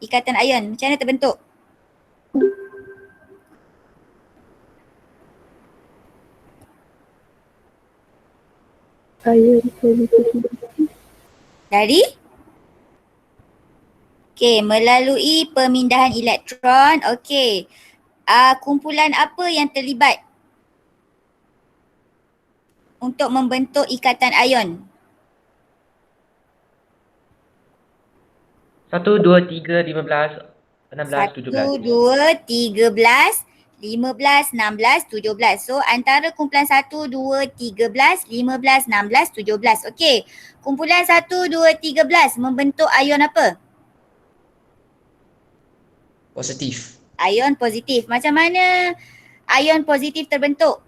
ikatan ion. Macam mana terbentuk? Ion positif. Dari? Okey, melalui pemindahan elektron. Okey. Kumpulan apa yang terlibat untuk membentuk ikatan ion? 1, 2, 3, 15, 16, 1, 17. 2, 13, 15, 16, 17. So antara kumpulan 1, 2, 13, 15, 16, 17. Okey. Kumpulan 1, 2, 13 membentuk ion apa? Positif. Ion positif. Macam mana ion positif terbentuk?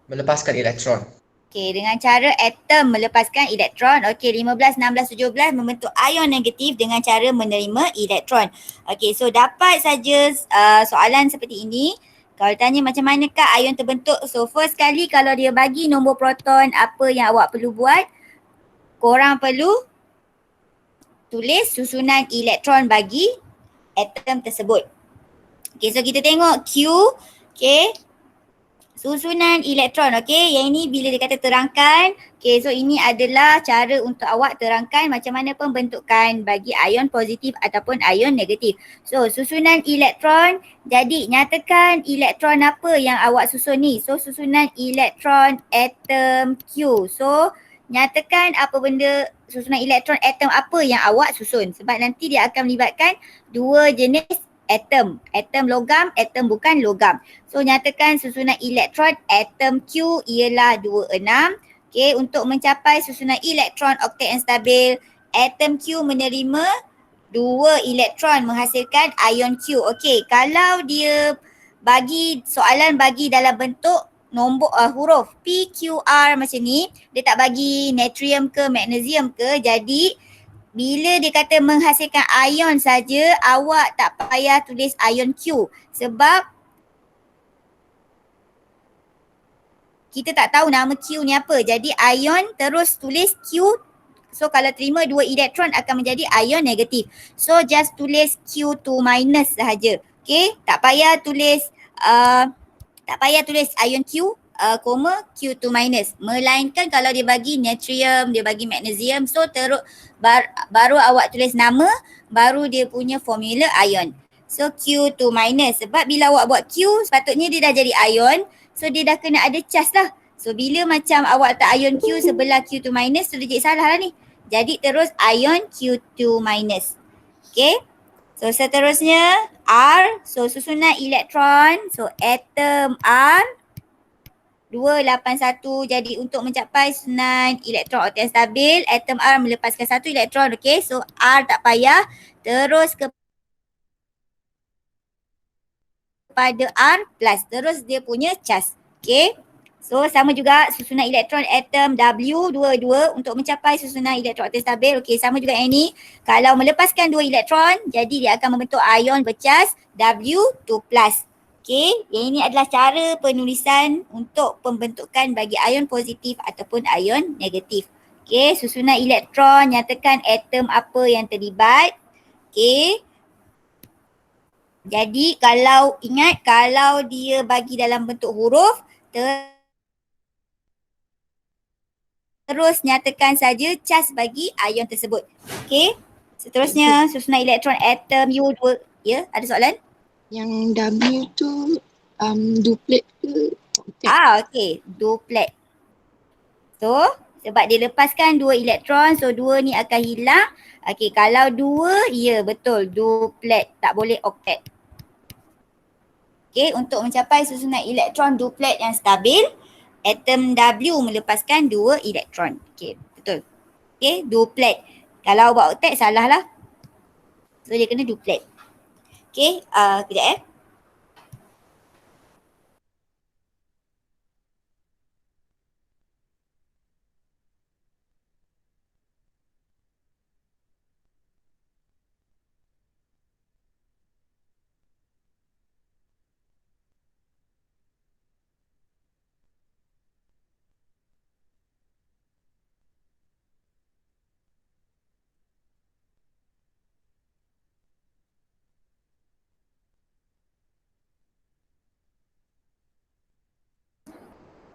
Melepaskan elektron. Okey, dengan cara atom melepaskan elektron. Okey, 15, 16, 17 membentuk ion negatif dengan cara menerima elektron. Okey, so dapat saja soalan seperti ini. Kalau tanya macam manakah ion terbentuk? So first kali kalau dia bagi nombor proton, apa yang awak perlu buat? Korang perlu tulis susunan elektron bagi atom tersebut. Okey, so kita tengok Q. Okey, susunan elektron. Okey, yang ini bila dia kata terangkan. Okey, so ini adalah cara untuk awak terangkan macam mana pembentukan bagi ion positif ataupun ion negatif. So, susunan elektron. Jadi, nyatakan elektron apa yang awak susun ni. So, susunan elektron atom Q. So, nyatakan apa benda susunan elektron atom apa yang awak susun. Sebab nanti dia akan melibatkan dua jenis atom. Atom logam, atom bukan logam. So nyatakan susunan elektron atom Q ialah 26. Okay, untuk mencapai susunan elektron oktet yang stabil, atom Q menerima 2 elektron menghasilkan ion Q. Okay, kalau dia bagi soalan bagi dalam bentuk nombor huruf P, Q, R macam ni, dia tak bagi natrium ke magnesium ke, jadi bila dia kata menghasilkan ion saja, awak tak payah tulis ion Q sebab kita tak tahu nama Q ni apa. Jadi ion terus tulis Q. So kalau terima 2 elektron akan menjadi ion negatif. So just tulis Q2 minus sahaja. Okay, tak payah tulis ion Q, koma Q2 minus. Melainkan kalau dia bagi natrium, dia bagi magnesium, so baru awak tulis nama, baru dia punya formula ion. So Q2 minus. Sebab bila awak buat Q, sepatutnya dia dah jadi ion. So dia dah kena ada charge lah. So bila macam awak letak ion Q sebelah Q2 minus, so dia jadi salah lah ni. Jadi terus ion Q2 minus. Okay. So seterusnya R. So susunan elektron. So atom R 281. Jadi untuk mencapai susunan elektron oktet stabil, atom R melepaskan 1 elektron. Okay. So R tak payah. Terus kepada R plus. Terus dia punya charge. Okay. So sama juga susunan elektron atom W22 untuk mencapai susunan elektron oktet stabil. Okey, sama juga yang ini. Kalau melepaskan 2 elektron, jadi dia akan membentuk ion bercas W2+. Okey, yang ini adalah cara penulisan untuk pembentukan bagi ion positif ataupun ion negatif. Okey, susunan elektron, nyatakan atom apa yang terlibat. Okey. Jadi kalau ingat, kalau dia bagi dalam bentuk huruf, terus nyatakan saja charge bagi ion tersebut. Okey. Seterusnya susunan elektron atom U2. Ya, ada soalan? Yang W tu duplet ke oktet? Okey, duplet. So, sebab dia lepaskan 2 elektron, so 2 ni akan hilang. Okey, kalau 2, ya betul, duplet. Tak boleh oktet. Okey, untuk mencapai susunan elektron duplet yang stabil, atom W melepaskan 2 elektron. Okey, betul. Okey, duplet. Kalau buat oktet salah lah. So dia kena duplet. Okey, kejap.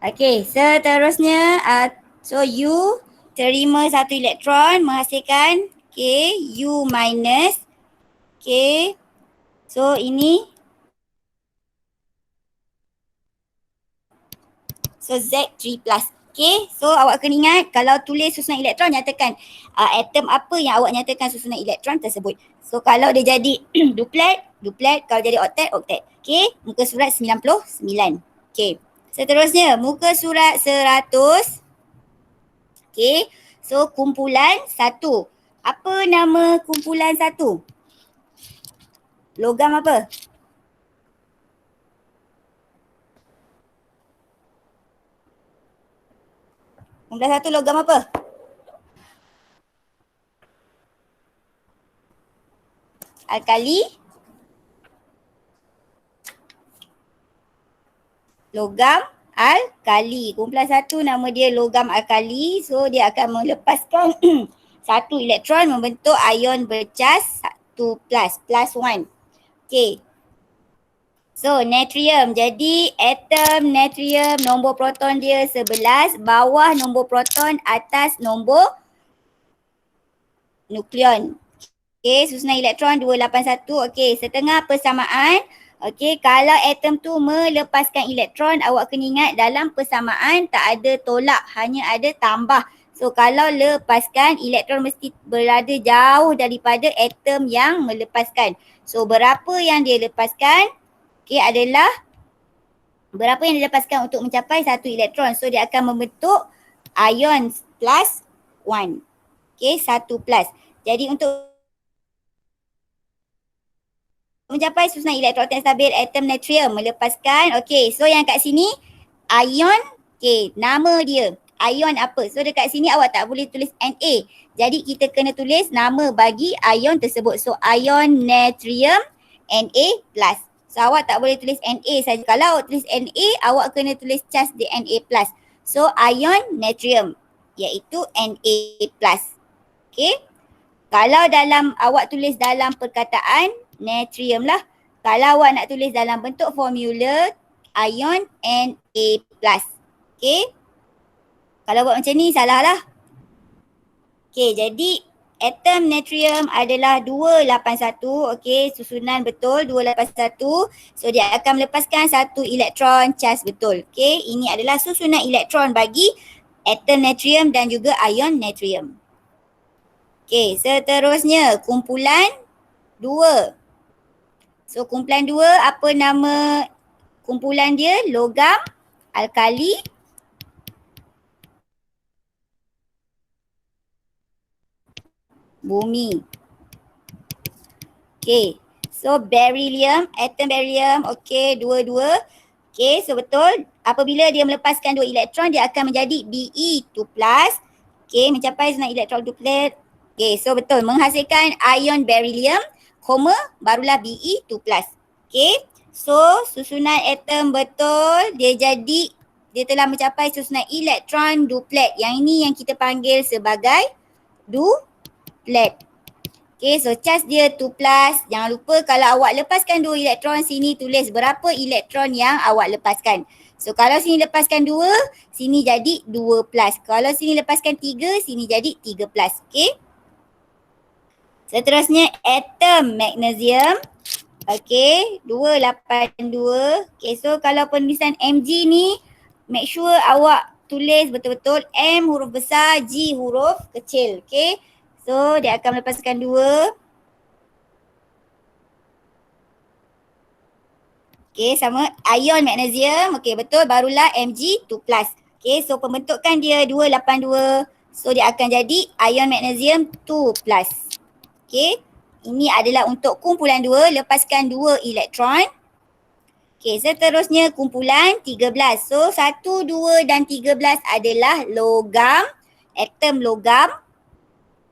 Okey, seterusnya so U terima satu elektron menghasilkan U minus so ini so Z3 plus. Okay, so awak kena ingat kalau tulis susunan elektron nyatakan atom apa yang awak nyatakan susunan elektron tersebut. So kalau dia jadi duplet, kalau jadi oktet. Okay, muka surat 99. Okay, seterusnya muka surat 100. Okay, so kumpulan 1. Apa nama kumpulan 1? Logam apa? Kumpulan 1 logam apa? Alkali, logam alkali. Kumpulan 1 nama dia logam alkali. So dia akan melepaskan satu elektron membentuk ion bercas 1 plus 1. Okay. So natrium. Jadi atom natrium nombor proton dia 11, bawah nombor proton, atas nombor nukleon. Okay, susunan elektron 281. Okay, setengah persamaan. Okay, kalau atom tu melepaskan elektron, awak kena ingat dalam persamaan tak ada tolak, hanya ada tambah. So kalau lepaskan, elektron mesti berada jauh daripada atom yang melepaskan. So berapa yang dia lepaskan? Okay, adalah berapa yang dilepaskan untuk mencapai satu elektron. So dia akan membentuk ion plus 1. Okay, 1 plus. Jadi untuk mencapai susunan elektron yang stabil, atom natrium melepaskan. Okay, so yang kat sini ion, okay, nama dia ion apa? So dekat sini awak tak boleh tulis Na. Jadi kita kena tulis nama bagi ion tersebut. So ion natrium Na plus. So awak tak boleh tulis Na saja. Kalau awak tulis Na, awak kena tulis cas di Na plus. So ion natrium iaitu Na plus. Okay. Kalau dalam awak tulis dalam perkataan natrium lah. Kalau awak nak tulis dalam bentuk formula ion Na plus. Okay. Kalau buat macam ni salah lah. Okay, jadi atom natrium adalah 281. Okay, susunan betul 281. So dia akan melepaskan satu elektron cas betul. Okay, ini adalah susunan elektron bagi atom natrium dan juga ion natrium. Okay, seterusnya kumpulan 2. So kumpulan 2 apa nama kumpulan dia? Logam alkali, bumi. Okay, so beryllium, atom beryllium, okay, 2. Okay, so betul. Apabila dia melepaskan 2 elektron, dia akan menjadi Be2+. Okay, mencapai susunan elektron duplet. Okay, so betul. Menghasilkan ion beryllium, barulah Be2+. Okay, so susunan atom betul. Dia telah mencapai susunan elektron duplet. Yang ini yang kita panggil sebagai duplet. Okay, so charge dia 2+. Jangan lupa kalau awak lepaskan 2 elektron, sini tulis berapa elektron yang awak lepaskan. So kalau sini lepaskan 2, sini jadi 2+. Kalau sini lepaskan 3, sini jadi 3+. Okay. Seterusnya atom magnesium. Okay, 282. Okay, so kalau penulisan Mg ni, make sure awak tulis betul-betul M huruf besar, G huruf kecil. Okay, so dia akan melepaskan 2. Okay, sama ion magnesium. Okay, betul, barulah Mg2+. Okay, so pembentukan dia 282. So dia akan jadi ion magnesium 2+. Okay, ini adalah untuk kumpulan 2, lepaskan 2 elektron. Okay, seterusnya kumpulan 13. So 1, 2 dan 13 adalah logam, atom logam.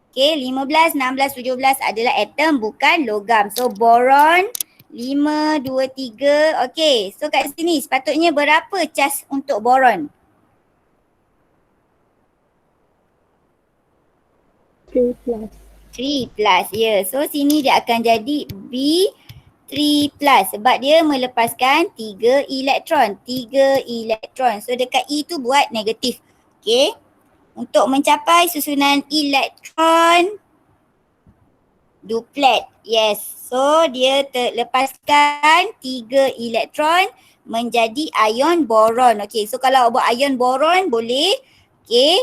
Okay, 15, 16, 17 adalah atom bukan logam. So boron 5, 2, 3. Okay, so kat sini sepatutnya berapa cas untuk boron? 3+. 3+, ya. So sini dia akan jadi B3+. 3+. Sebab dia melepaskan 3 elektron. 3 elektron. So dekat E tu buat negatif. Okay. Untuk mencapai susunan elektron duplet. Yes. So dia terlepaskan 3 elektron menjadi ion boron. Okay. So kalau buat ion boron boleh. Okay.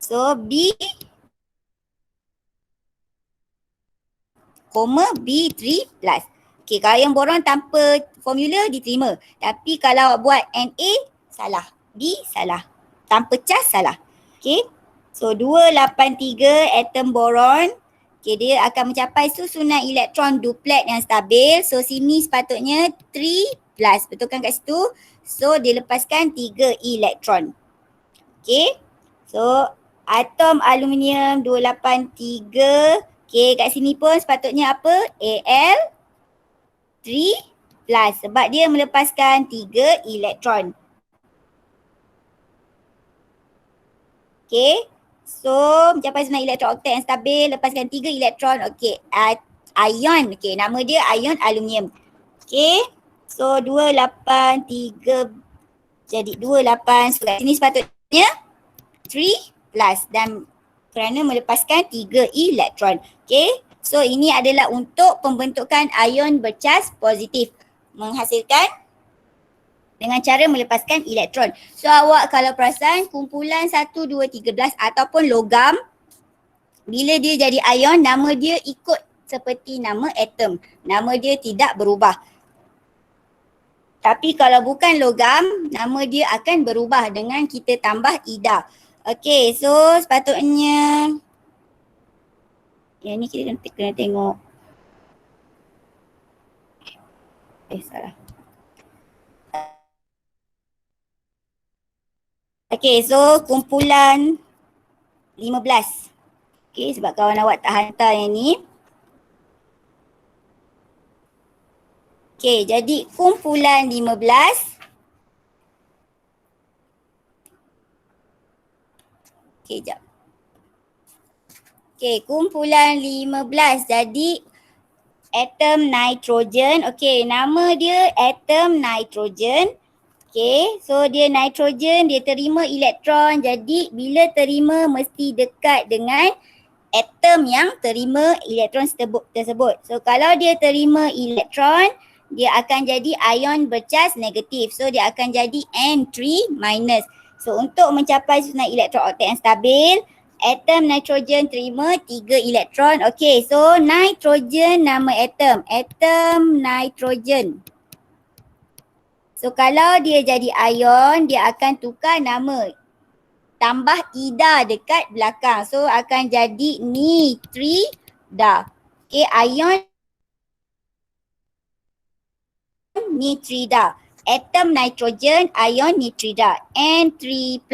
So B, B3+. Okay, kalau ion boron tanpa formula diterima. Tapi kalau buat Na, salah. B, salah. Tanpa cas, salah. Okay. So 283 atom boron. Okay, dia akan mencapai susunan elektron duplet yang stabil. So sini sepatutnya 3+. Betul kan kat situ? So dia lepaskan 3 elektron. Okay. So atom aluminium 283. Okay, kat sini pun sepatutnya apa? Al3+. Sebab dia melepaskan 3 elektron. Okay. So mencapai susunan elektron oktet yang stabil, lepaskan 3 elektron. Okay. Ion. Okay, nama dia ion aluminium. Okay. So 283 jadi 28. So kat sini sepatutnya 3+ dan kerana melepaskan 3 elektron. Okay. So ini adalah untuk pembentukan ion bercas positif. Menghasilkan dengan cara melepaskan elektron. So awak kalau perasan kumpulan 1, 2, 13 ataupun logam, bila dia jadi ion, nama dia ikut seperti nama atom. Nama dia tidak berubah. Tapi kalau bukan logam, nama dia akan berubah dengan kita tambah ida. Okay, so sepatutnya yang ni kita kena tengok. Salah. Okay, so kumpulan 15. Okay, sebab kawan awak tak hantar yang ni. Okay, jadi kumpulan 15. Okay, jap. Okay, kumpulan 15. Jadi atom nitrogen. Okay, nama dia atom nitrogen. Okay, so dia nitrogen, dia terima elektron. Jadi bila terima mesti dekat dengan atom yang terima elektron tersebut. So kalau dia terima elektron, dia akan jadi ion bercas negatif. So dia akan jadi N3-. So untuk mencapai susunan elektron oktet yang stabil, atom nitrogen terima 3 elektron. Okay, so nitrogen nama atom. Atom nitrogen. So kalau dia jadi ion, dia akan tukar nama. Tambah ida dekat belakang. So akan jadi nitrida. Okay, ion nitrida. Atom nitrogen, ion nitrida. N3+.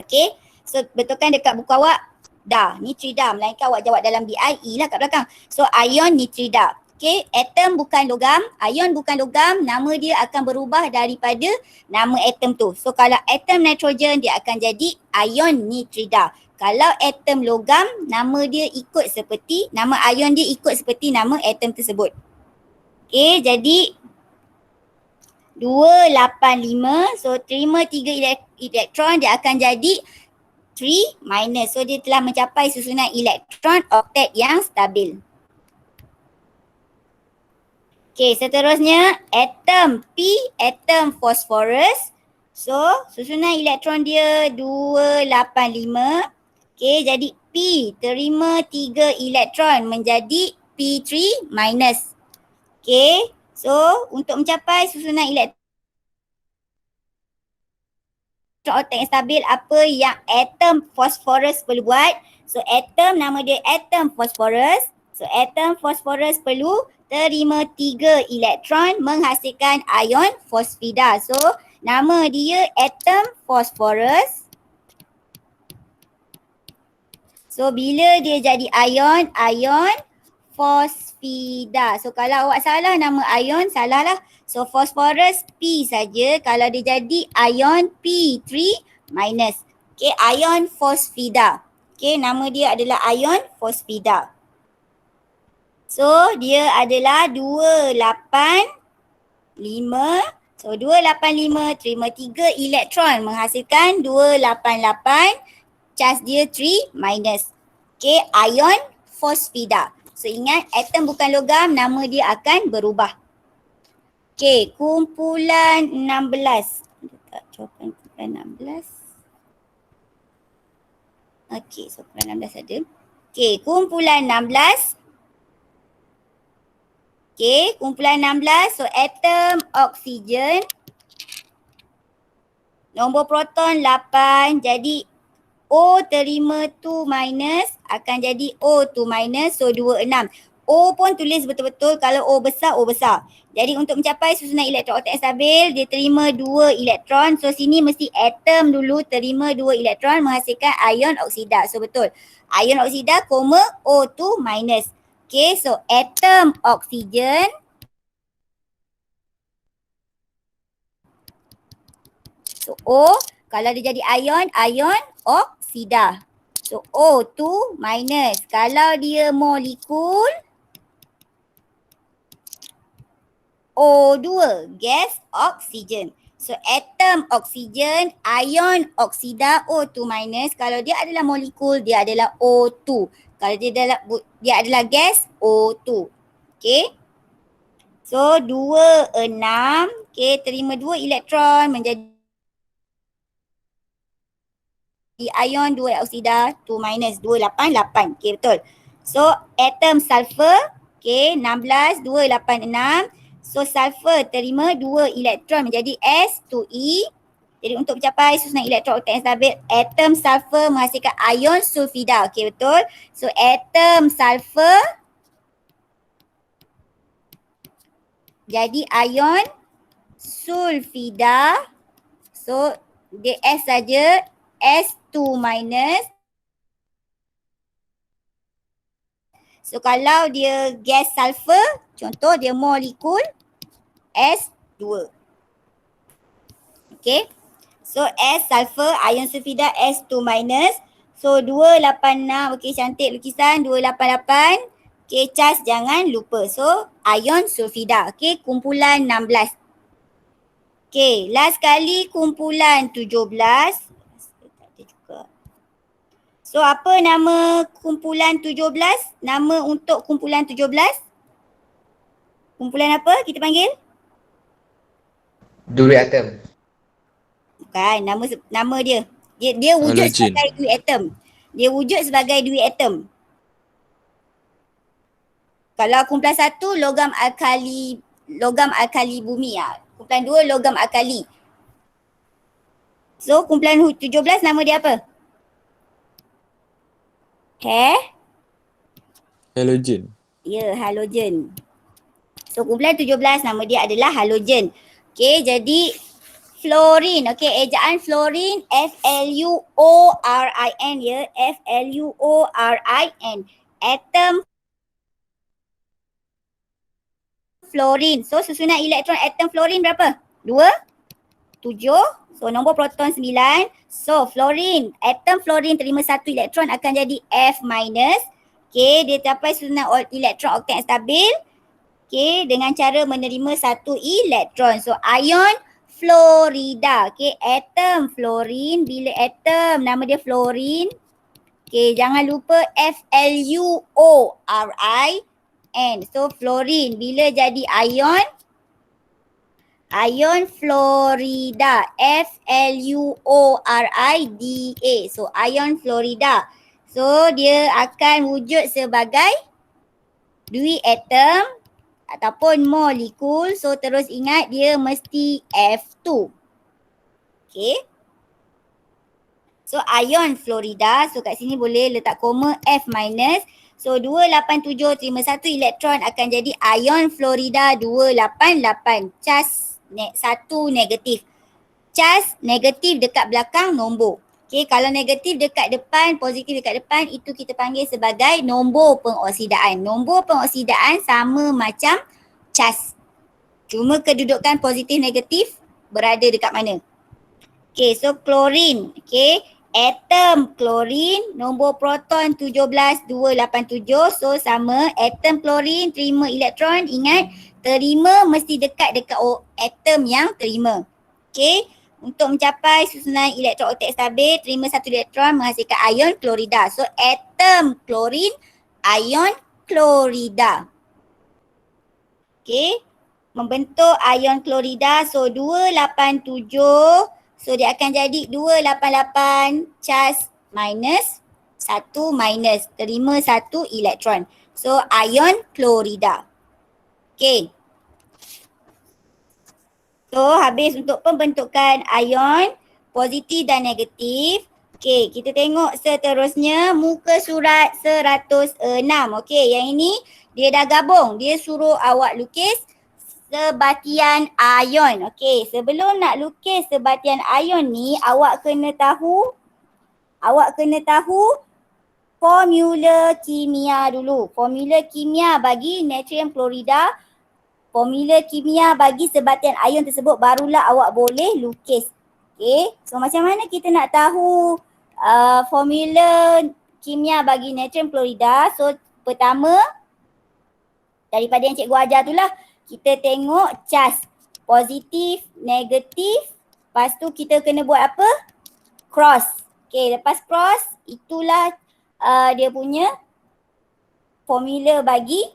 Okay, so betulkan dekat buku awak, dah, nitrida. Melainkan awak jawab dalam BIE lah kat belakang. So ion nitrida. Okay, atom bukan logam, ion bukan logam, nama dia akan berubah daripada nama atom tu. So kalau atom nitrogen, dia akan jadi ion nitrida. Kalau atom logam, nama dia ikut seperti, nama ion dia ikut seperti nama atom tersebut. Okay, jadi 285, so terima 3 elektron, dia akan jadi 3-. So dia telah mencapai susunan elektron oktet yang stabil. Okay, seterusnya atom P, atom fosforus. So susunan elektron dia 285. Okay, jadi P terima 3 elektron menjadi P3-. Okay, so untuk mencapai susunan elektron oktet yang stabil, apa yang atom fosforus perlu buat? So atom, nama dia atom fosforus. So atom fosforus perlu terima 3 elektron menghasilkan ion fosfida. So nama dia atom fosforus. So bila dia jadi ion, ion fosfida. So kalau awak salah nama ion, salah lah. So fosforus P saja. Kalau dia jadi ion P3-. Okay, ion fosfida. Okay, nama dia adalah ion fosfida. So dia adalah 285. So 285 terima 3 elektron menghasilkan 288. Charge dia 3 minus. Okay, ion fosfida. So ingat atom bukan logam, nama dia akan berubah. Okay, kumpulan 16. Letak jawapan kumpulan 16. Okay, so kumpulan 16 ada. Okay, kumpulan 16. Okay, kumpulan 16. So atom oksigen. Nombor proton 8. Jadi O terima 2 minus akan jadi O2 minus. So 26. O pun tulis betul-betul, kalau O besar, O besar. Jadi untuk mencapai susunan elektron oktet stabil, dia terima 2 elektron. So sini mesti atom dulu terima 2 elektron menghasilkan ion oksida. So betul. Ion oksida, koma O2 minus. Okay, so atom oksigen. So O, kalau dia jadi ion, ion oksida. So O2 minus. Kalau dia molekul, O2, gas oksigen. So atom oksigen, ion oksida O2 minus. Kalau dia adalah molekul, dia adalah O2. Kalau dia adalah gas, O2. Okay. So 26, okay, terima 2 elektron menjadi ion 2 oksida 2 minus 288. Okay, betul. So atom sulfur, okay, 16 286. So sulfur terima 2 elektron menjadi S2E. Jadi untuk mencapai susunan elektron oktet yang stabil, atom sulfur menghasilkan ion sulfida. Okay, betul. So atom sulfur jadi ion sulfida. So dia S saja, S2 minus. So kalau dia gas sulfur, contoh dia molekul S2. Okay. So S sulfur, ion sulfida S2 minus. So 286, okay, cantik lukisan 288. Okay, charge jangan lupa. So ion sulfida. Okay, kumpulan 16. Okay, last kali kumpulan 17. So apa nama kumpulan 17? Nama untuk kumpulan 17? Kumpulan apa kita panggil? Dual atom. Bukan, nama dia. Dia wujud Halogen. sebagai dual atom. Dia wujud sebagai dual atom. Kalau kumpulan 1 logam alkali bumi ah. Kumpulan 2 logam alkali. So kumpulan 17 nama dia apa? Halogen. Ya, halogen. So kumpulan 17 nama dia adalah halogen. Okay, jadi fluorine. Okay, ejaan fluorine F-L-U-O-R-I-N ya. F-L-U-O-R-I-N. Atom fluorine. So susunan elektron atom fluorine berapa? 2, 7. So nombor proton 9. So fluorine, atom fluorine terima 1 elektron akan jadi F minus. Okay, dia capai susunan elektron oktet yang stabil. Okay, dengan cara menerima 1 elektron. So ion fluorida. Okay, atom fluorine. Bila atom nama dia fluorine. Okay, jangan lupa F-L-U-O-R-I-N. So fluorine. Bila jadi ion, ion fluorida. F-L-U-O-R-I-D-A. So ion fluorida. So dia akan wujud sebagai dual atom ataupun molekul. So terus ingat dia mesti F2. Okay. So ion fluorida. So kat sini boleh letak koma F minus. So 287 terima 1 elektron akan jadi ion fluorida 288. Charge 1 negatif. Charge negatif dekat belakang nombor. Okay, kalau negatif dekat depan, positif dekat depan, itu kita panggil sebagai nombor pengoksidaan. Nombor pengoksidaan sama macam charge. Cuma kedudukan positif negatif berada dekat mana. Okay, so chlorine. Okay, atom klorin, nombor proton 17,287. So sama, atom klorin terima elektron, ingat terima mesti dekat atom yang terima. Okay, untuk mencapai susunan elektron oktet stabil, terima satu elektron menghasilkan ion klorida. So atom klorin, ion klorida. Okay, membentuk ion klorida. So 287. So dia akan jadi 288 charge minus 1 minus, terima 1 elektron. So ion klorida. Okay. So habis untuk pembentukan ion positif dan negatif. Okay, kita tengok seterusnya muka surat 106. Okay, yang ini dia dah gabung. Dia suruh awak lukis sebatian ion. Okey, sebelum nak lukis sebatian ion ni, awak kena tahu formula kimia dulu. Formula kimia bagi natrium klorida, formula kimia bagi sebatian ion tersebut, barulah awak boleh lukis. Okey, so macam mana kita nak tahu formula kimia bagi natrium klorida? So pertama, daripada yang cikgu ajar tu lah, kita tengok cas positif, negatif. Lepas tu kita kena buat apa? Cross. Okay, lepas cross, itulah dia punya formula bagi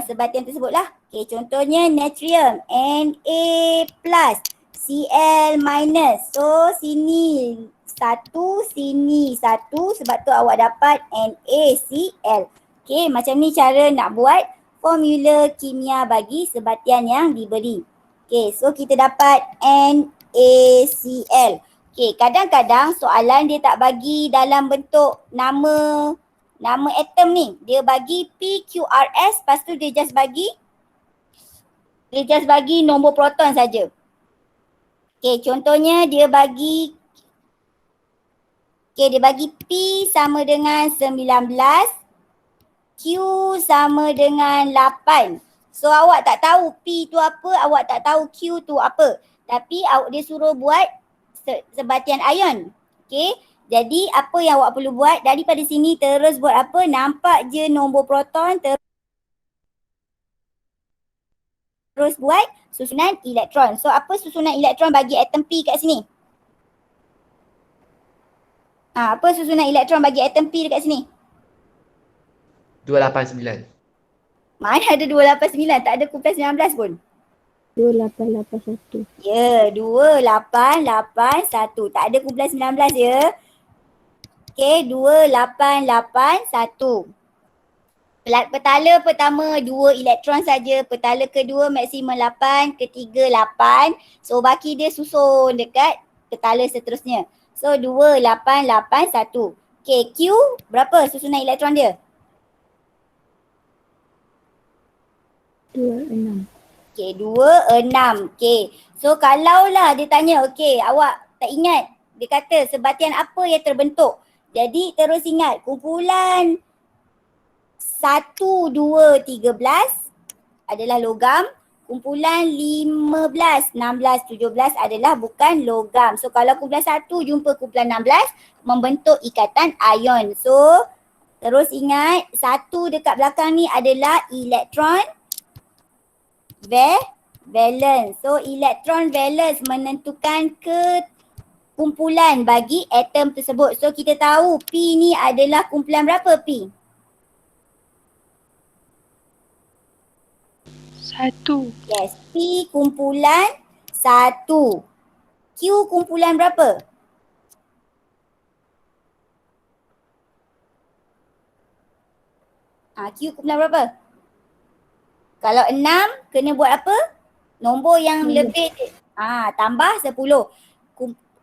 sebatian tersebut lah. Okay, contohnya natrium, Na plus, Cl minus. So sini 1, sini 1, sebab tu awak dapat NaCl. Okay, macam ni cara nak buat formula kimia bagi sebatian yang diberi. Okay, so kita dapat NaCl. Okay, kadang-kadang soalan dia tak bagi dalam bentuk nama atom ni. Dia bagi PQRS, lepas tu dia just bagi nombor proton saja. Okay, contohnya dia bagi P sama dengan 19, Q sama dengan 8. So awak tak tahu P tu apa, awak tak tahu Q tu apa. Tapi dia suruh buat sebatian ion. Okay, jadi apa yang awak perlu buat, daripada sini terus buat apa, nampak je nombor proton, terus buat susunan elektron. So apa susunan elektron bagi atom P kat sini? Apa susunan elektron bagi atom P dekat sini? 289. Mana ada 289, tak ada kumpulan 19 pun. 2881. Ya, 2881. Tak ada kumpulan 19 ya. Okay, 2881. Petala pertama 2 elektron saja, petala kedua maksimum 8, ketiga 8. So baki dia susun dekat petala seterusnya. So 2881. Okay, Q berapa susunan elektron dia? 26. Okay, 26. Okay, so kalaulah dia tanya, okay, awak tak ingat, dia kata sebatian apa yang terbentuk. Jadi terus ingat, kumpulan 1, 2, 13 adalah logam. Kumpulan 15, 16, 17 adalah bukan logam. So kalau kumpulan 1 jumpa kumpulan 16, membentuk ikatan ion. So terus ingat, 1 dekat belakang ni adalah elektron valence. So elektron valence menentukan kumpulan bagi atom tersebut. So kita tahu P ni adalah kumpulan berapa P? 1. Yes, P kumpulan 1. Q kumpulan berapa? Q kumpulan berapa? Kalau 6, kena buat apa? Nombor yang lebih, tambah 10.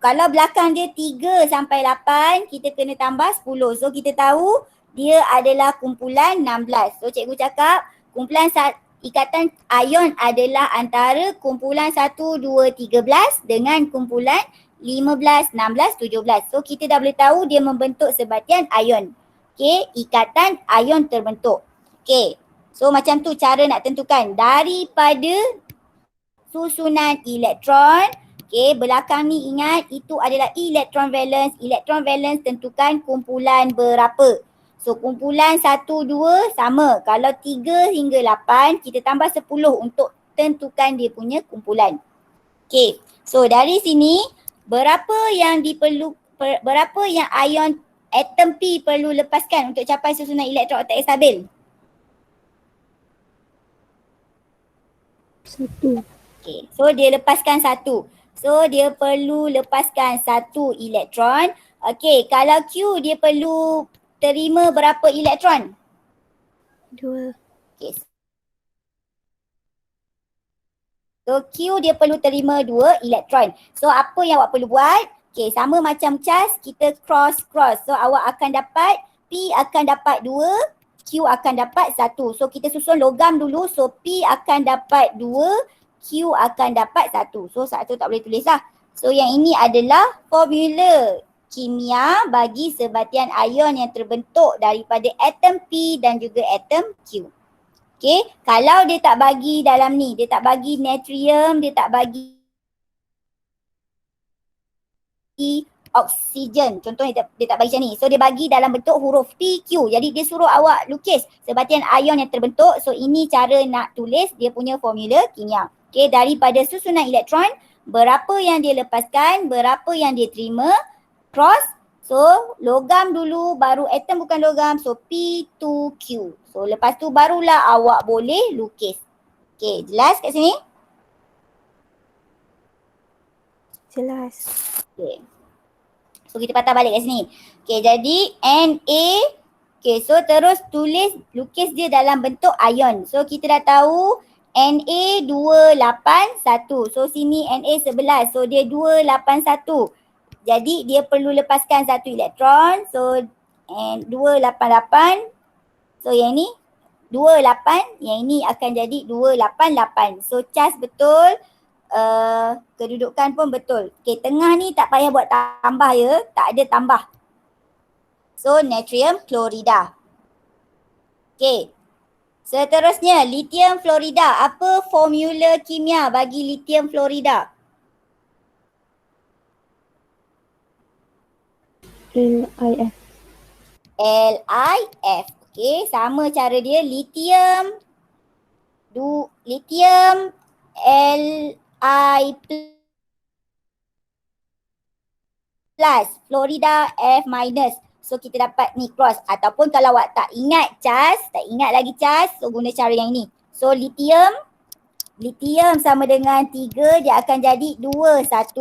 Kalau belakang dia 3 sampai 8, kita kena tambah 10. So kita tahu dia adalah kumpulan 16. So cikgu cakap kumpulan ikatan ion adalah antara kumpulan 1, 2, 13 dengan kumpulan 15, 16, 17. So kita dah boleh tahu dia membentuk sebatian ion. Okay, ikatan ion terbentuk. Okay, so macam tu cara nak tentukan daripada susunan elektron. Okay, belakang ni ingat itu adalah electron valence. Electron valence tentukan kumpulan berapa. So kumpulan 1, 2 sama. Kalau 3 hingga 8 kita tambah 10 untuk tentukan dia punya kumpulan. Okay, so dari sini berapa yang ion atom P perlu lepaskan untuk capai susunan elektron otak stabil? 1. Okay, so dia lepaskan 1. So dia perlu lepaskan 1 elektron. Okay, kalau Q dia perlu terima berapa elektron? 2. Okay. So Q dia perlu terima 2 elektron. So apa yang awak perlu buat? Okay, sama macam cas, kita cross. So awak akan dapat, P akan dapat 2, Q akan dapat 1. So kita susun logam dulu. So P akan dapat 2, Q akan dapat 1. So 1 tak boleh tulis lah. So yang ini adalah formula kimia bagi sebatian ion yang terbentuk daripada atom P dan juga atom Q. Okay, kalau dia tak bagi dalam ni, dia tak bagi natrium, dia tak bagi oksigen. Contohnya dia tak bagi macam ni. So dia bagi dalam bentuk huruf PQ. Jadi dia suruh awak lukis sebatian ion yang terbentuk. So ini cara nak tulis dia punya formula kimia. Okay, daripada susunan elektron, berapa yang dia lepaskan, berapa yang dia terima, cross. So logam dulu, baru atom bukan logam. So P2Q. So lepas tu barulah awak boleh lukis. Okay, jelas kat sini? Jelas. Okay. So kita patah balik kat sini. Okay, jadi Na. Okay, so terus lukis dia dalam bentuk ion. So kita dah tahu Na281. So sini Na11. So dia 281. Jadi dia perlu lepaskan 1 elektron. So 288. So yang ni 28. Yang ini akan jadi 288. So cas betul. Kedudukan pun betul. Okay, tengah ni tak payah buat tambah ya. Tak ada tambah. So natrium klorida. Okay. Seterusnya lithium fluorida. Apa formula kimia bagi lithium fluorida? LiF. LiF. Okay, sama cara dia. Lithium Li plus, fluorida F minus. So kita dapat ni cross. Ataupun kalau awak tak ingat lagi cas, so guna cara yang ini. So lithium sama dengan 3, dia akan jadi 2, 1.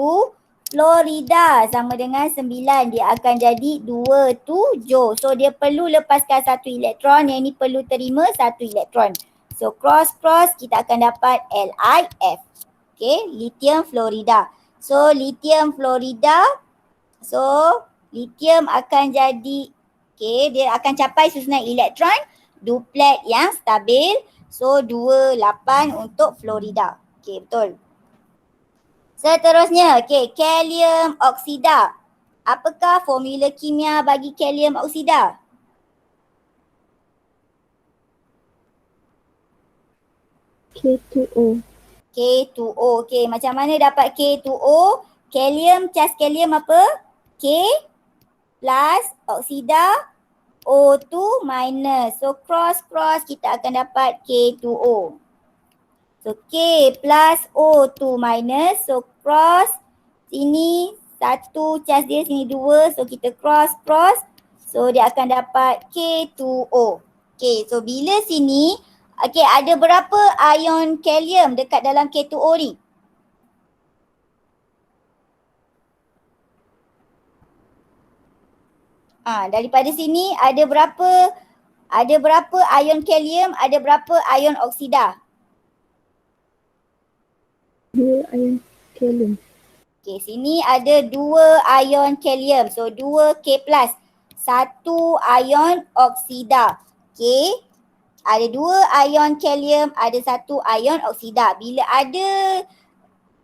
Fluorida sama dengan 9, dia akan jadi 2, 7. So dia perlu lepaskan 1 elektron, yang ini perlu terima 1 elektron. So cross kita akan dapat LiF. Okay, lithium fluorida. So lithium fluorida, so lithium akan jadi, okay, dia akan capai susunan elektron duplet yang stabil. So 28 untuk fluorida. Okay, betul. Seterusnya, okay, kalium oksida. Apakah formula kimia bagi kalium oksida? K2O. K2O. Okay, macam mana dapat K2O? Kalium, cas kalium apa? K plus oksida O2 minus. So cross kita akan dapat K2O. So K plus O2 minus. So cross sini 1, cas dia sini 2. So kita cross. So dia akan dapat K2O. Okay, so bila sini, okay, ada berapa ion kalium dekat dalam K2O ni? Daripada sini ada berapa ion kalium, ada berapa ion oksida? 2 ion kalium. Okay, sini ada 2 ion kalium. So 2 K plus. 1 ion oksida. Okay. Ada 2 ion kalium, ada 1 ion oksida. Bila ada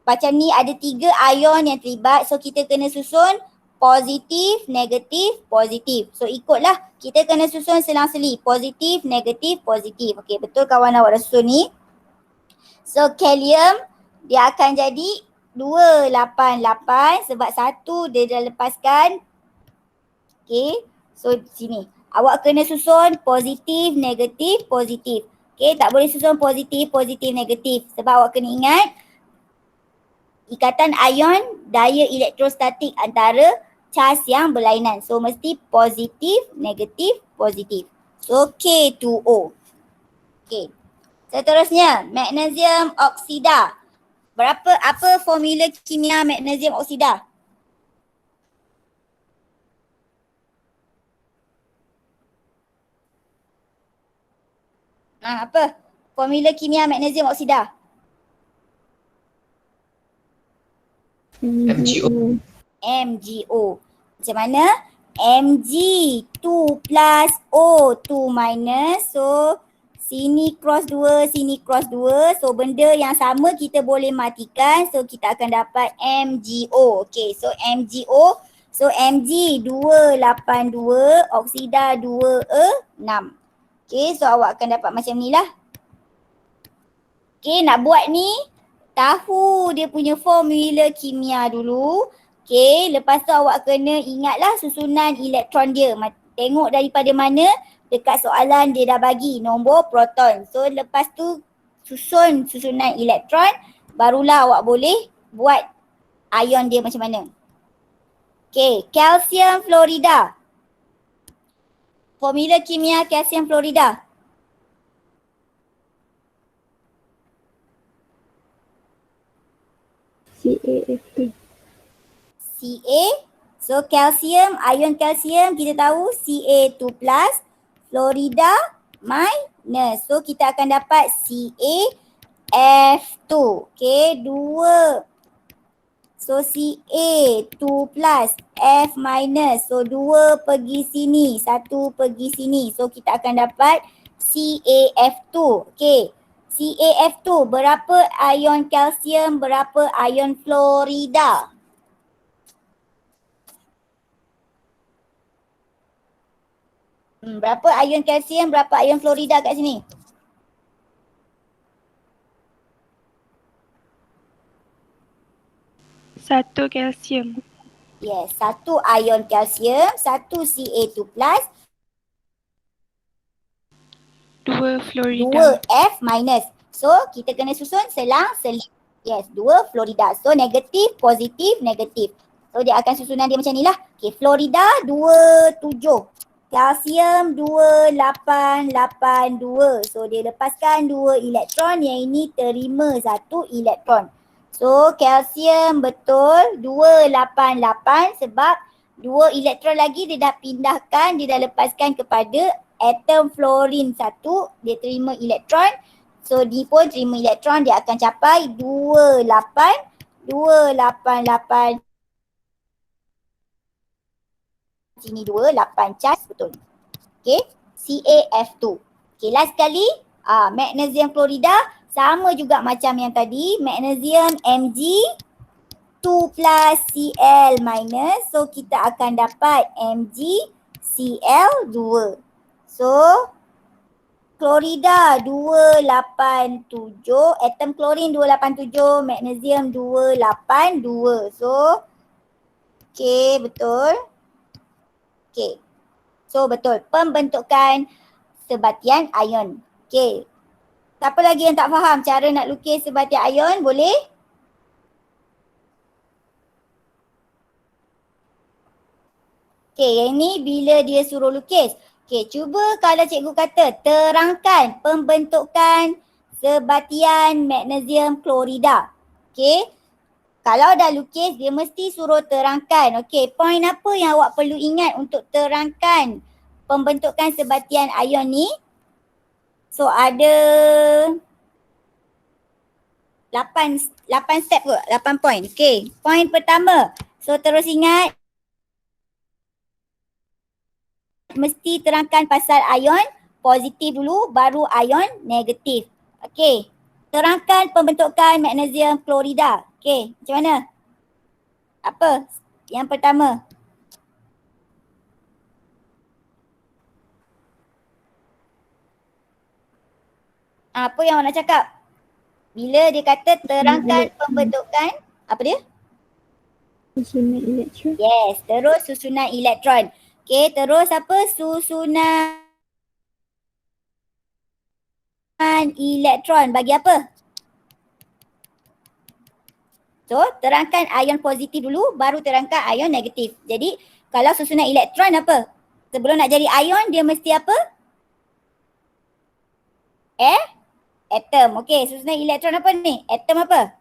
macam ni, ada 3 ion yang terlibat. So kita kena susun positif, negatif, positif. So ikutlah, kita kena susun selang-seli. Positif, negatif, positif. Okay, betul kawan awak dah susun ni. So kalium dia akan jadi 2, 8, 8 sebab 1 dia dah lepaskan. Okay, so sini. Awak kena susun positif, negatif, positif. Okay, tak boleh susun positif, positif, negatif. Sebab awak kena ingat ikatan ion daya elektrostatik antara charge yang berlainan. So mesti positif, negatif, positif. So K2O. Okay. Seterusnya, magnesium oksida. Apa formula kimia magnesium oksida? Apa? Formula kimia magnesium oksida. MgO. MgO. Macam mana? Mg 2 plus O 2 minus. So sini cross 2, sini cross 2. So benda yang sama kita boleh matikan. So kita akan dapat MgO. Okay, so MgO. So Mg 282, oksida 26. Okay, so awak akan dapat macam ni lah. Okay, nak buat ni, tahu dia punya formula kimia dulu. Okay, lepas tu awak kena ingatlah susunan elektron dia. Tengok daripada mana, dekat soalan dia dah bagi nombor proton. So lepas tu susunan elektron, barulah awak boleh buat ion dia macam mana. Okay, kalsium fluorida. Formula kimia kalsium fluorida. CaF2. Ca. So kalsium, ion kalsium kita tahu Ca2 plus, fluorida minus. So kita akan dapat CaF2. Okay, 2. So Ca2 plus, F minus. So 2 pergi sini, 1 pergi sini. So kita akan dapat CaF2. Okay. CaF2, berapa ion kalsium, berapa ion fluorida? Berapa ion kalsium, berapa ion fluorida kat sini? Satu kalsium. Yes, 1 ion kalsium, 1 Ca2 plus, 2 2 fluorida. F minus. So kita kena susun selang-seling. Yes, 2 fluorida. So negatif, positif, negatif. So dia akan susunan dia macam ni lah. Okay, fluorida 27. Kalsium 2882. So dia lepaskan 2 elektron, yang ini terima 1 elektron. So kalsium betul 288 sebab 2 elektron lagi dia dah pindahkan, dia dah lepaskan kepada atom fluorin 1, dia terima elektron. So dia pun terima elektron, dia akan capai 288. Sini 28 charge betul. Okay, CaF2. Okay, last sekali magnesium fluorida sama juga macam yang tadi, magnesium Mg 2 plus Cl minus. So kita akan dapat Mg Cl2. So klorida 287, atom klorin 287, magnesium 282. So okay, betul. Okay, so betul pembentukan sebatian ion. Okay, siapa lagi yang tak faham cara nak lukis sebatian ion, boleh? Okay, yang ni bila dia suruh lukis. Okay, cuba kalau cikgu kata terangkan pembentukan sebatian magnesium klorida. Okay, kalau dah lukis dia mesti suruh terangkan. Okay, poin apa yang awak perlu ingat untuk terangkan pembentukan sebatian ion ni? So ada 8 step ke? 8 poin. Okay, poin pertama. So terus ingat, mesti terangkan pasal ion positif dulu, baru ion negatif. Okay, terangkan pembentukan magnesium klorida. Okay, macam mana? Apa yang pertama? Apa yang awak nak cakap? Bila dia kata terangkan pembentukan? Apa dia? Susunan elektron. Yes, terus susunan elektron. Okay, terus apa? Susunan elektron bagi apa? So, terangkan ion positif dulu, baru terangkan ion negatif. Jadi, kalau susunan elektron apa? Sebelum nak jadi ion, dia mesti apa? Atom. Okey, susunan elektron apa ni? Atom apa?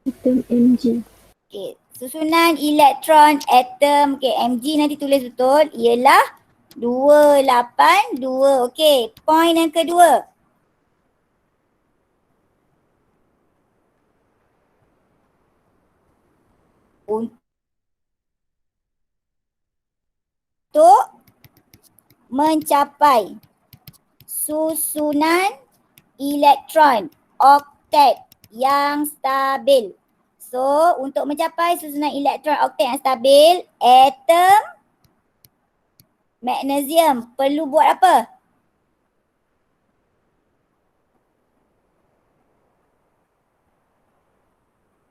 Atom Mg. Okey, susunan elektron atom, okey, Mg nanti tulis betul, ialah 282. Okey, point yang kedua. Untuk mencapai susunan elektron oktet yang stabil. So, untuk mencapai susunan elektron oktet yang stabil, atom magnesium perlu buat apa?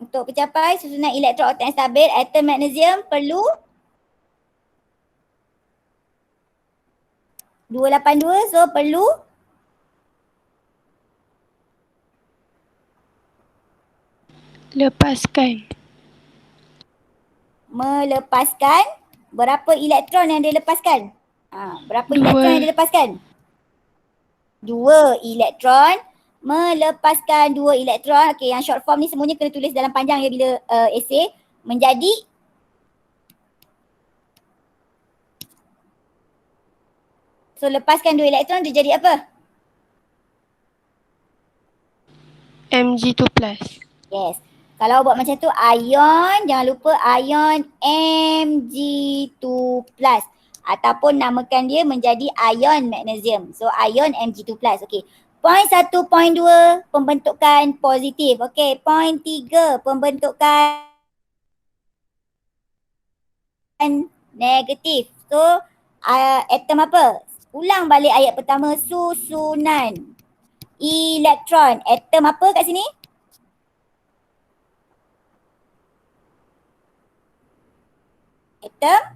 Untuk mencapai susunan elektron oktet yang stabil, atom magnesium perlu 282, so perlu melepaskan berapa elektron yang dia lepaskan? Berapa 2. elektron yang dia lepaskan? 2 elektron. Melepaskan 2 elektron. Okey, yang short form ni semuanya kena tulis dalam panjang ya bila esay. Menjadi so lepaskan 2 elektron dia jadi apa? Mg2+. Yes. Kalau buat macam tu ion, jangan lupa ion Mg2+. Ataupun namakan dia menjadi ion magnesium. So ion Mg2+. Okey. Point 1, point 2, pembentukan positif. Okey. Point 3, pembentukan negatif. So atom apa? Ulang balik ayat pertama, susunan elektron. Atom apa kat sini? Atom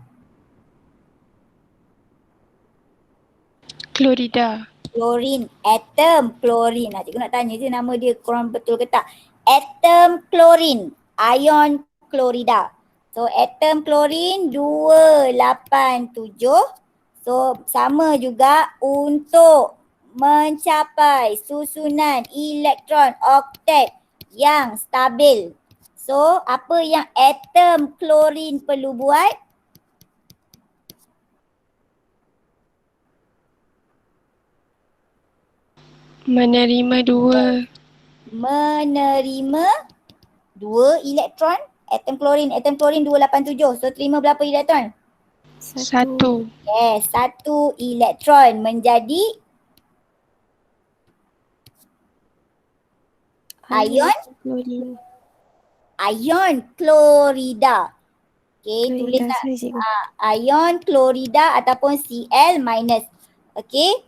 Klorida. klorin. Atom klorin. Cikgu nak tanya je nama dia korang betul ke tak. Atom klorin. Ion klorida. So atom klorin 287. So sama juga untuk mencapai susunan elektron oktet yang stabil. So apa yang atom klorin perlu buat? Menerima 2. Menerima 2 elektron. Atom klorin 287. So terima berapa elektron? 1. Yes, 1 elektron menjadi ion Klorin. ion klorida. Okay, tulis Klorida, nak sorry cikgu. ion klorida ataupun Cl minus. Okay.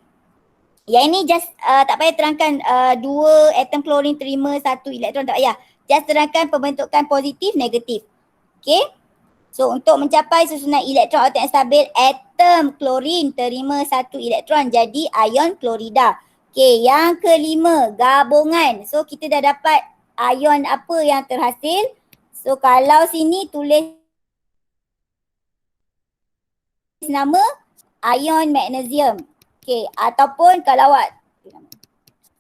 Yang ini just tak payah terangkan 2 atom klorin terima 1 elektron, tak payah. Just terangkan pembentukan positif negatif. Okay. So untuk mencapai susunan elektron oktet yang stabil, atom klorin terima 1 elektron jadi ion klorida. Okay, yang kelima, gabungan. So kita dah dapat ion apa yang terhasil. So kalau sini tulis nama ion magnesium. Okay, ataupun kalau awak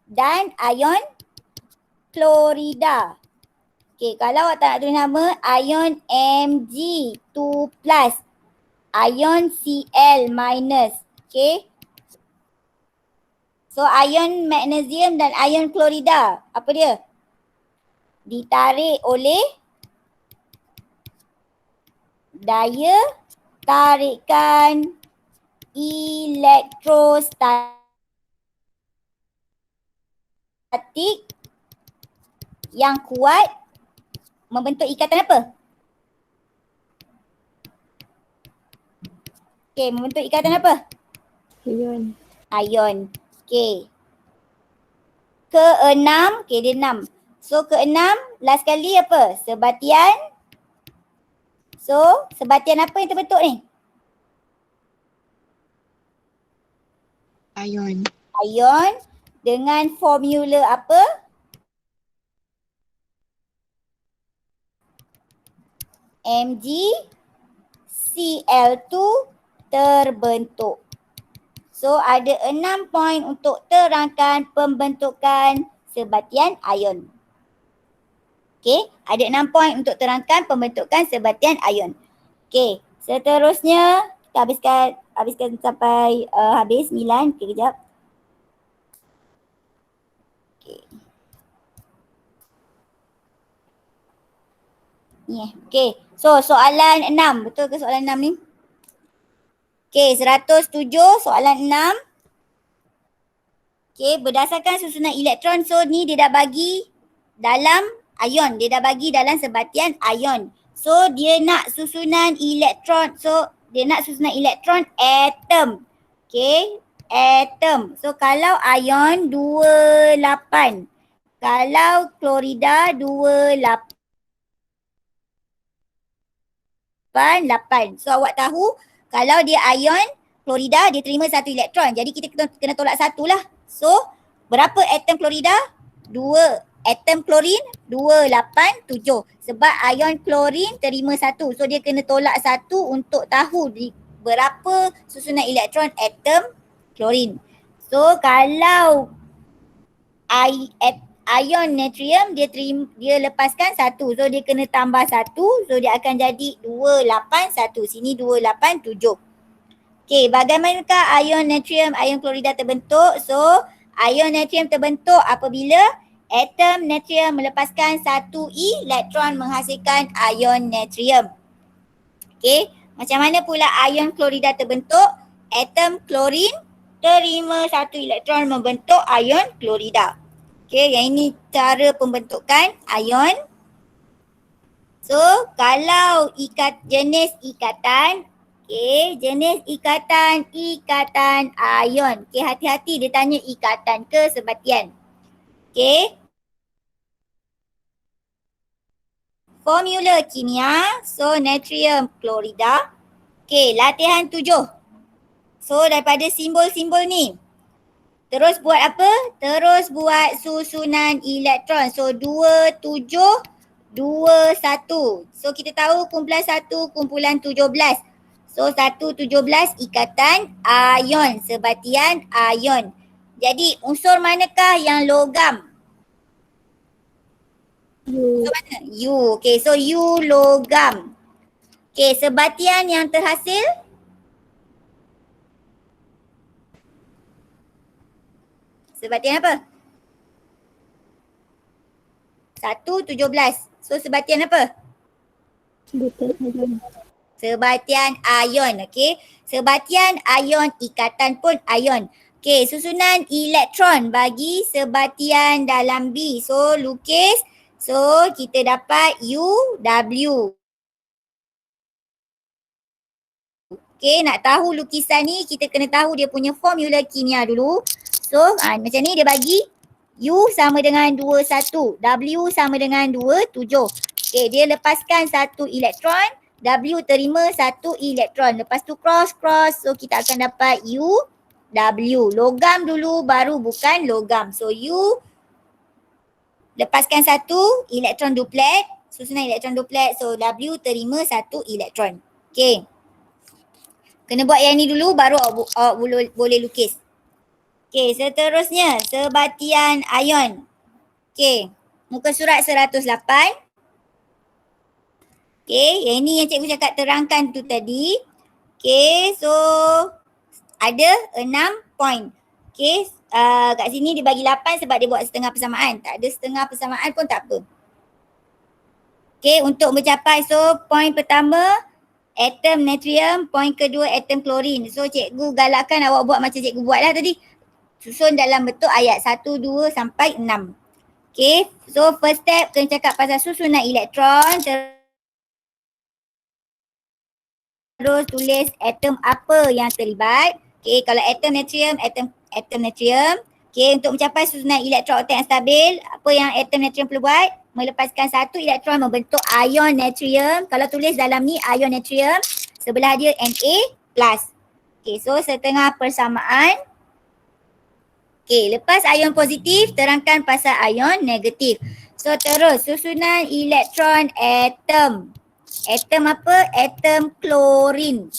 dan ion klorida. Okay, kalau awak tak nak tulis nama ion Mg2+, ion Cl minus. Okay. So ion magnesium dan ion klorida, apa dia? Ditarik oleh daya tarikan elektrostatik yang kuat membentuk ikatan apa? Okay, membentuk ikatan apa? Ion. Ion. Okay. Keenam, okay dia 6. So keenam, last kali apa? Sebatian. So, sebatian apa yang terbentuk ni? Ion. Ion dengan formula apa? MgCl2 terbentuk. So ada 6 poin untuk terangkan pembentukan sebatian ion. Okey, ada 6 poin untuk terangkan pembentukan sebatian ion. Okey, seterusnya kita habiskan sampai habis 9. Okey, kejap. Okey. Ni okey. So soalan 6, betul ke soalan 6 ni? Okey, 107 soalan 6. Okey, berdasarkan susunan elektron, so ni dia dah bagi dalam ion, dia dah bagi dalam sebatian ion. So dia nak susunan elektron, so dia nak susunan elektron atom. Okey, atom. So kalau ion 28, kalau klorida 28. So awak tahu kalau dia ion klorida dia terima 1 elektron. Jadi kita kena tolak 1 lah. So berapa atom klorida? 2. Atom klorin 287. Sebab ion klorin terima 1. So dia kena tolak 1 untuk tahu berapa susunan elektron atom klorin. So kalau ion natrium dia lepaskan 1. So dia kena tambah 1. So dia akan jadi 281. Sini 287. Okey, bagaimanakah ion natrium, ion klorida terbentuk? So ion natrium terbentuk apabila atom natrium melepaskan 1 elektron menghasilkan ion natrium. Okey, macam mana pula ion klorida terbentuk? Atom klorin terima 1 elektron membentuk ion klorida. Okey, yang ini cara pembentukan ion. So, kalau jenis ikatan, okey, jenis ikatan ion. Okey, hati-hati dia tanya ikatan ke sebatian. Okey. Formula kimia, so natrium klorida. Okey, latihan 7. So, daripada simbol-simbol ni, terus buat apa? Terus buat susunan elektron. So 2, 7, 2, 1. So kita tahu kumpulan 1, kumpulan 17. So 1, 17 ikatan ion, sebatian ion. Jadi unsur manakah yang logam? U. Unsur mana? U. Okay, so U logam. Okay, sebatian yang terhasil? Sebatian apa? 1, 17. So sebatian apa? Sebatian ion. Sebatian ion, okey. Sebatian ion, ikatan pun ion. Okey, susunan elektron bagi sebatian dalam B. So lukis. So kita dapat UW. Okey, nak tahu lukisan ni kita kena tahu dia punya formula kimia dulu. So macam ni dia bagi U sama dengan 21, W sama dengan 27. Okay, dia lepaskan 1 elektron, W terima 1 elektron. Lepas tu cross. So kita akan dapat UW. Logam dulu baru bukan logam. So U lepaskan 1 elektron duplet, susunan elektron duplet. So W terima 1 elektron. Okay. Kena buat yang ni dulu baru awak boleh lukis. Okay, seterusnya sebatian ion. Okay, muka surat 108. Okay, yang ini yang cikgu cakap terangkan tu tadi. Okay, so ada 6 poin. Okay, kat sini dia bagi 8 sebab dia buat setengah persamaan. Tak ada setengah persamaan pun tak apa. Okay, untuk mencapai, so poin pertama atom natrium, poin kedua atom klorin. So cikgu galakkan awak buat macam cikgu buat lah tadi. Susun dalam bentuk ayat 1, 2 sampai 6. Okay, so first step kena cakap pasal susunan elektron. Terus tulis atom apa yang terlibat. Okay, kalau atom natrium, atom natrium. Okay, untuk mencapai susunan elektron oktet yang stabil, apa yang atom natrium perlu buat? melepaskan satu elektron membentuk ion natrium. Kalau tulis dalam ni ion natrium, sebelah dia Na+. Okay, so setengah persamaan. Okay, lepas ion positif, terangkan pasal ion negatif. So terus susunan elektron atom. Atom apa? Atom klorin.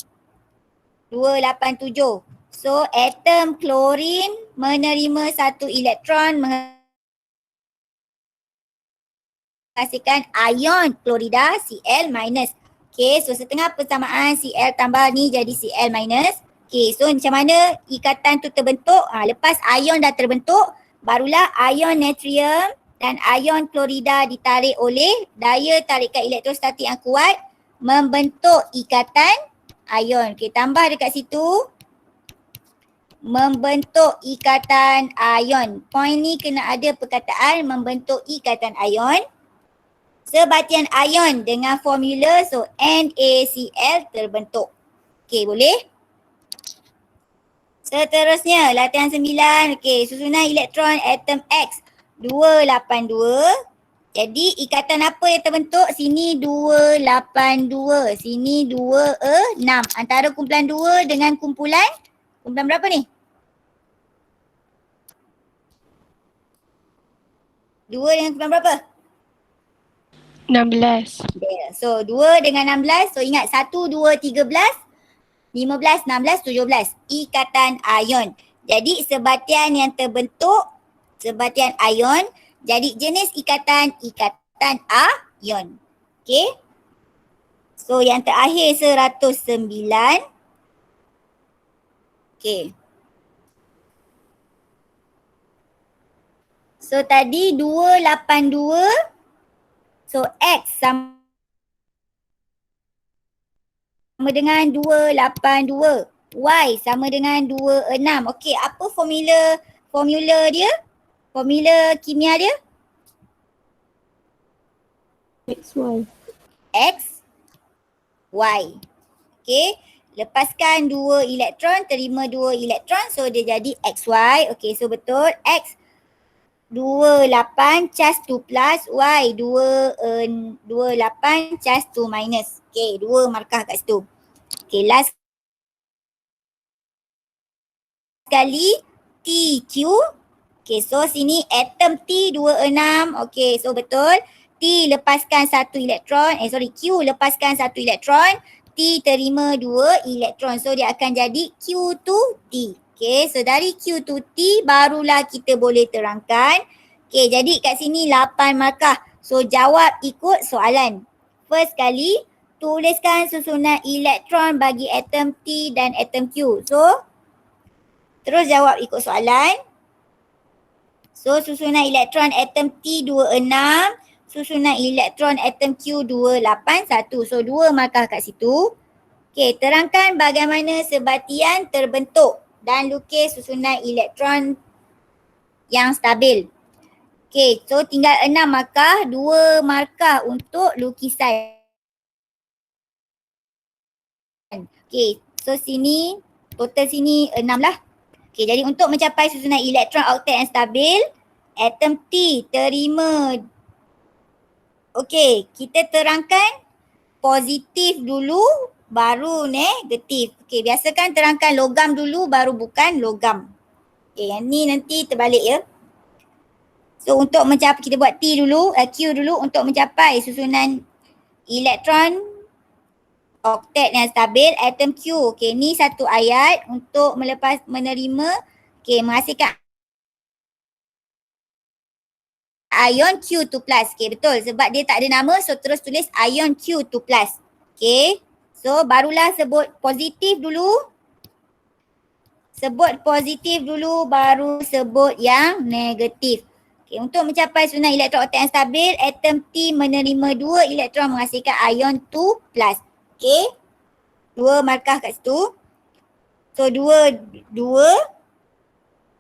287. So atom klorin menerima satu elektron menghasilkan ion klorida Cl-. Okay, so setengah persamaan Cl tambah ni jadi Cl-. Okay, so macam mana ikatan tu terbentuk? Lepas ion dah terbentuk, barulah ion natrium dan ion klorida ditarik oleh daya tarikan elektrostatik yang kuat membentuk ikatan ion. Okay, tambah dekat situ. Membentuk ikatan ion. Point ni kena ada perkataan membentuk ikatan ion. Sebatian ion dengan formula so NaCl terbentuk. Okay, boleh? Seterusnya latihan 9. Okay, susunan elektron atom X 282. Jadi ikatan apa yang terbentuk? Sini 282. Sini 26. Antara kumpulan 2 dengan kumpulan berapa ni? 2 dengan kumpulan berapa? 16. Yeah. So 2 dengan 16. So ingat 1, 2, 13, 15, 16, 17. Ikatan ion. Jadi sebatian yang terbentuk, sebatian ion. Jadi jenis ikatan ion. Okay. So yang terakhir 109. Okay. So tadi 282. So X sama dengan 282. Y sama dengan 26. Okey, apa formula dia? Formula kimia dia? XY. X, Y. Okey, lepaskan 2 elektron, terima 2 elektron. So dia jadi XY. Okey, so betul. X 28 charge 2 plus, Y 28 charge 2 minus. Okey, 2 markah kat situ. Okey, last sekali TQ. Okey, so sini atom T 26. Okey, so betul. T lepaskan 1 elektron. Q lepaskan 1 elektron. T terima 2 elektron. So dia akan jadi Q to T. Okay, so dari Q to T barulah kita boleh terangkan. Okay, jadi kat sini 8 markah. So jawab ikut soalan. First kali, tuliskan susunan elektron bagi atom T dan atom Q. So, terus jawab ikut soalan. So susunan elektron atom T 26. Susunan elektron atom Q 281. So 2 markah kat situ. Okay, terangkan bagaimana sebatian terbentuk dan lukis susunan elektron yang stabil. Okay, so tinggal 6 markah, 2 markah untuk lukisan. Okay, so sini, total sini 6 lah. Okay, jadi untuk mencapai susunan elektron oktet yang stabil, atom T terima. Okay, kita terangkan positif dulu baru negatif. Okay, biasakan terangkan logam dulu baru bukan logam. Okay, yang ni nanti terbalik ya. So untuk mencapai, kita buat T dulu, Q dulu untuk mencapai susunan elektron oktet yang stabil, atom Q. Okay, ni satu ayat untuk menerima, okay, menghasilkan ion Q2+. Okay, betul. Sebab dia tak ada nama, so terus tulis ion Q2+. Okay. So barulah sebut positif dulu. Sebut positif dulu baru sebut yang negatif. Okay, untuk mencapai susunan elektron oktet yang stabil, atom T menerima 2 elektron menghasilkan ion 2+. Okay. 2 markah kat situ. So 2.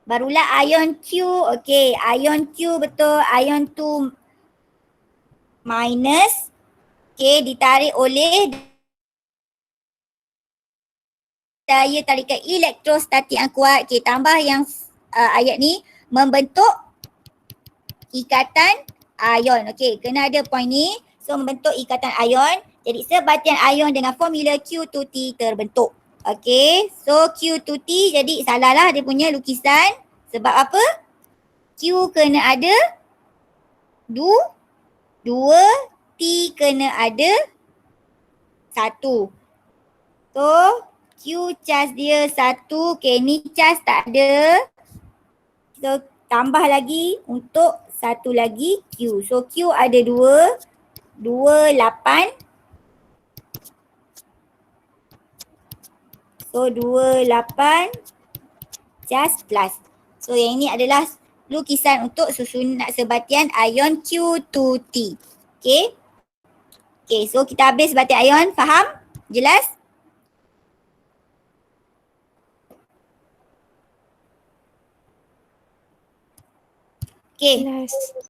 Barulah ion Q. Okay, ion Q betul. Ion 2 minus. Okay, ditarik oleh daya tarikan elektrostatik yang kuat. Okay, tambah yang ayat ni membentuk ikatan ion. Okey, kena ada point ni. So membentuk ikatan ion. Jadi sebatian ion dengan formula Q2T terbentuk. Okey, so Q2T jadi salah lah dia punya lukisan. Sebab apa? Q kena ada dua, T kena ada 1. So Q charge dia 1, okay ni charge tak ada. So tambah lagi untuk satu lagi Q. So Q ada 2, 8. So 28 charge plus. So yang ini adalah lukisan untuk susunan sebatian ion Q2T. Okay. Okay, so kita habis sebatian ion. Faham? Jelas? Okay. Jelas.